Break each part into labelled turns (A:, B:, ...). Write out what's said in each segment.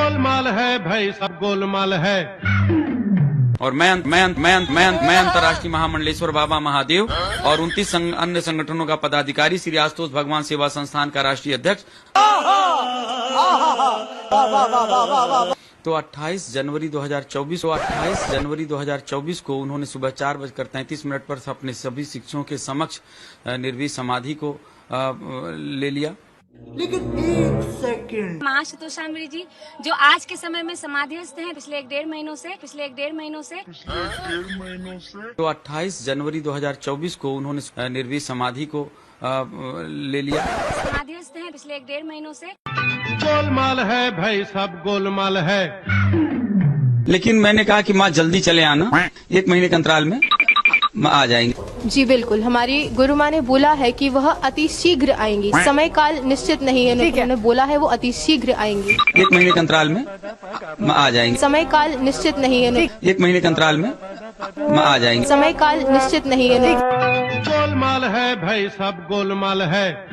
A: गोलमाल है भाई, सब गोलमाल है।
B: और मैं अंतर्राष्ट्रीय महामंडलेश्वर बाबा महादेव और 29 अन्य संगठनों का पदाधिकारी श्री आशुतोष भगवान सेवा संस्थान का राष्ट्रीय अध्यक्ष। तो 28 जनवरी 2024 को उन्होंने सुबह 4:33 पर अपने सभी शिक्षकों के समक्ष निर्भीक समाधि को ले लिया।
C: लेकिन एक सेकंड,
D: आशुतोष शामरी जी जो आज के समय में समाधिस्थ हैं पिछले एक डेढ़ महीनों से
B: तो 28 जनवरी 2024 को उन्होंने निर्भीक समाधि को ले लिया।
D: समाधिस्थ हैं पिछले एक डेढ़ महीनों से।
A: गोलमाल है भाई, सब गोलमाल है।
B: लेकिन मैंने कहा कि माँ जल्दी चले आना, 1 महीने के अंतराल में माँ आ जाएंगे।
E: जी बिल्कुल, हमारी गुरु माँ ने बोला है कि वह अति शीघ्र आएंगी, समय काल निश्चित नहीं है, उन्होंने बोला है वो अति शीघ्र आएंगी।
B: 1 महीने के अंतराल में माँ आ जाएंगे।
E: समय काल निश्चित नहीं है,
B: 1 महीने के अंतराल में माँ आ जाएंगे।
E: समय काल निश्चित नहीं है।
A: गोलमाल है भाई, सब गोलमाल है।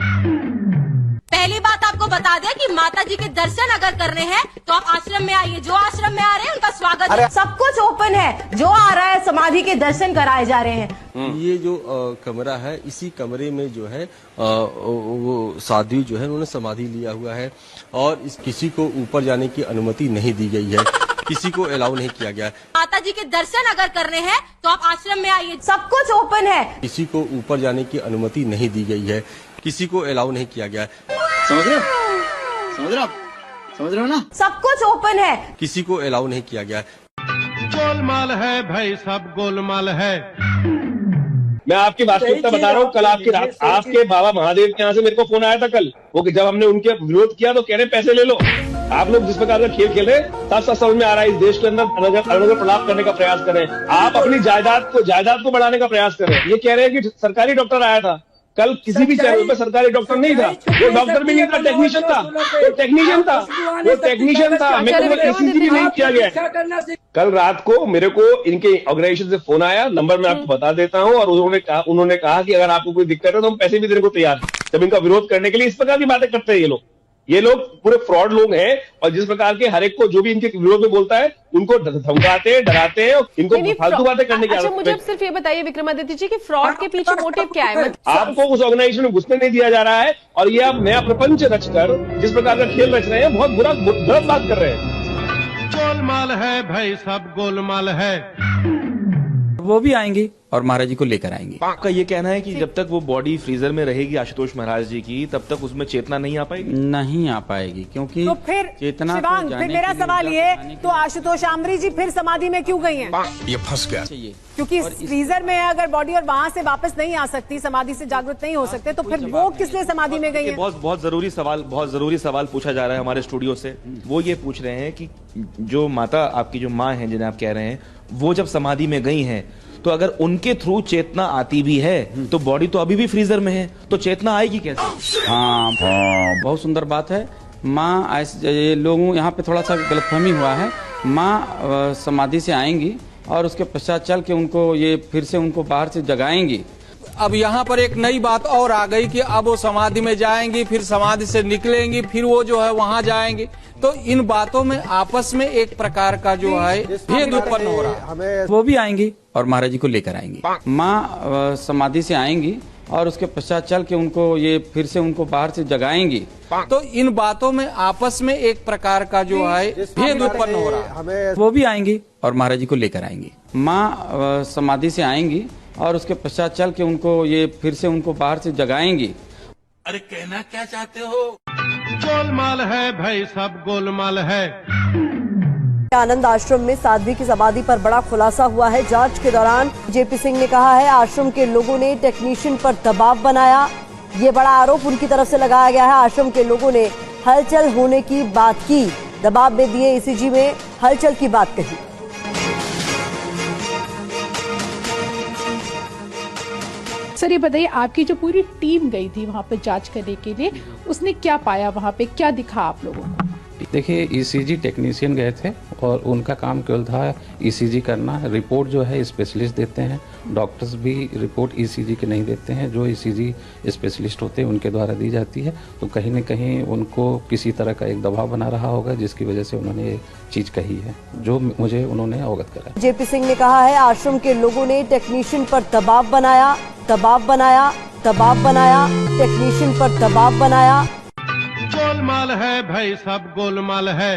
F: पहली बात आपको बता दें कि माता जी के दर्शन अगर करने हैं तो आप आश्रम में आइए। जो आश्रम में आ रहे हैं उनका स्वागत है।
G: सब कुछ ओपन है, जो आ रहा है समाधि के दर्शन कराए जा रहे हैं।
H: ये जो कमरा है, इसी कमरे में जो है वो साध्वी जो है उन्होंने समाधि लिया हुआ है और किसी को ऊपर जाने की अनुमति नहीं दी गई है, किसी को अलाउ नहीं किया गया है।
F: माता जी के दर्शन अगर करने हैं तो आप आश्रम में आइए।
G: सब कुछ ओपन है,
H: किसी को ऊपर जाने की अनुमति नहीं दी गई है, किसी को अलाउ नहीं किया गया है।
I: समझ रहे हो ना?
G: सब कुछ ओपन है,
H: किसी को अलाउ नहीं किया गया है।
A: गोलमाल है भाई, सब गोलमाल है।
J: मैं आपकी वास्तविकता बता रहा हूँ। कल आपके बाबा महादेव के यहाँ से मेरे को फोन आया था कल, वो जब हमने उनके विरोध किया तो कह रहे पैसे ले लो। आप लोग जिस प्रकार का खेल खेल रहे हैं साथ साथ समझ में आ रहा है इस देश के अंदर अलग प्रलाप करने का प्रयास कर रहे हैं। आप अपनी जायदाद को बढ़ाने का प्रयास कर रहे हैं। ये कह रहे हैं कि सरकारी डॉक्टर आया था, कल किसी भी चैनल पे सरकारी डॉक्टर नहीं था, वो डॉक्टर भी नहीं था, टेक्नीशियन था, वो टेक्नीशियन था। मेरे को ECG भी नहीं किया गया। कल रात को मेरे को इनके ऑर्गेनाइजेशन से फोन आया, नंबर मैं आपको बता देता हूँ, और उन्होंने कहा कि अगर आपको कोई दिक्कत है तो हम पैसे भी देने को तैयार हैं। जब इनका विरोध करने के लिए इस प्रकार की बातें करते हैं ये लोग पूरे फ्रॉड लोग हैं। और जिस प्रकार के हर एक को जो भी इनके विरोध में बोलता है उनको धमकाते हैं, डराते हैं, इनको फालतू बातें करने की।
E: अच्छा, मुझे सिर्फ ये बताइए विक्रमादित्य जी कि फ्रॉड के पीछे मोटिव क्या है?
J: आपको उस ऑर्गेनाइजेशन में घुसने नहीं दिया जा रहा है और ये आप नया प्रपंच रचकर जिस प्रकार का खेल रच रहे हैं, बहुत गलत बात कर रहे हैं।
A: गोलमाल है भाई, सब गोलमाल है।
B: वो भी आएंगे और महाराज जी को लेकर आएंगे।
K: आपका ये कहना है कि जब तक वो बॉडी फ्रीजर में रहेगी आशुतोष महाराज जी की, तब तक उसमें चेतना नहीं आ पाएगी?
B: नहीं आ पाएगी, क्योंकि
G: तो फिर
B: चेतना
G: शिवांग, फिर मेरा सवाल ये, तो आशुतोष शामरी जी फिर समाधि में क्यों गई हैं?
I: ये फंस गया।
G: क्योंकि फ्रीजर में अगर बॉडी और वहाँ से वापस नहीं आ सकती, समाधि से जागृत नहीं हो सकते, तो फिर वो किस लिए समाधि में गई हैं?
K: बहुत जरूरी सवाल पूछा जा रहा है हमारे स्टूडियो से। वो ये पूछ रहे हैं कि जो माता आपकी जो माँ है जिन्हें आप कह रहे हैं, वो जब समाधि में गई हैं तो अगर उनके थ्रू चेतना आती भी है तो बॉडी तो अभी भी फ्रीजर में है, तो चेतना आएगी कैसे?
B: हाँ, बहुत सुंदर बात है। माँ ये लोगों यहाँ पे थोड़ा सा गलतफहमी हुआ है। माँ समाधि से आएंगी और उसके पश्चात चल के उनको ये फिर से उनको बाहर से जगाएंगी।
L: अब यहाँ पर एक नई बात और आ गई कि अब वो समाधि में जाएंगी, फिर समाधि से निकलेंगी, फिर वो जो है वहाँ जाएंगी। तो इन बातों में आपस में एक प्रकार का जो है भेद उत्पन्न हो रहा है।
B: वो भी आएंगी और महाराज जी को लेकर आएंगी। माँ समाधि से आएंगी और उसके पश्चात चल के उनको ये फिर से उनको बाहर से जगाएंगी।
L: तो इन बातों में आपस में एक प्रकार का जो है भेद उत्पन्न हो रहा है।
B: वो भी आएंगी और महाराज जी को लेकर आएंगी। माँ समाधि से आएंगी और उसके पश्चात चल के उनको ये फिर से उनको बाहर से जगाएंगी।
I: अरे कहना क्या चाहते हो?
A: गोलमाल है भाई, सब गोलमाल है।
G: आनंद आश्रम में साध्वी की समाधि पर बड़ा खुलासा हुआ है। जांच के दौरान जेपी सिंह ने कहा है आश्रम के लोगों ने टेक्नीशियन पर दबाव बनाया। ये बड़ा आरोप उनकी तरफ से लगाया गया है। आश्रम के लोगों ने हलचल होने की बात की, दबाव में दिए, ECG में हलचल की बात कही।
E: सर ये बताइए, आपकी जो पूरी टीम गई थी वहाँ पे जांच करने के लिए, उसने क्या पाया वहाँ पे, क्या दिखा आप लोगों को?
M: देखिए ईसीजी टेक्नीशियन गए थे और उनका काम केवल था ईसीजी करना। रिपोर्ट जो है स्पेशलिस्ट देते हैं, डॉक्टर्स भी रिपोर्ट ईसीजी के नहीं देते हैं, जो ईसीजी स्पेशलिस्ट होते हैं उनके द्वारा दी जाती है। तो कहीं न कहीं उनको किसी तरह का एक दबाव बना रहा होगा जिसकी वजह से उन्होंने ये चीज कही है, जो मुझे उन्होंने अवगत कराया।
G: जेपी सिंह ने कहा है आश्रम के लोगों ने टेक्नीशियन पर दबाव बनाया, टेक्नीशियन पर दबाव बनाया।
A: गोलमाल है भाई सब गोलमाल है।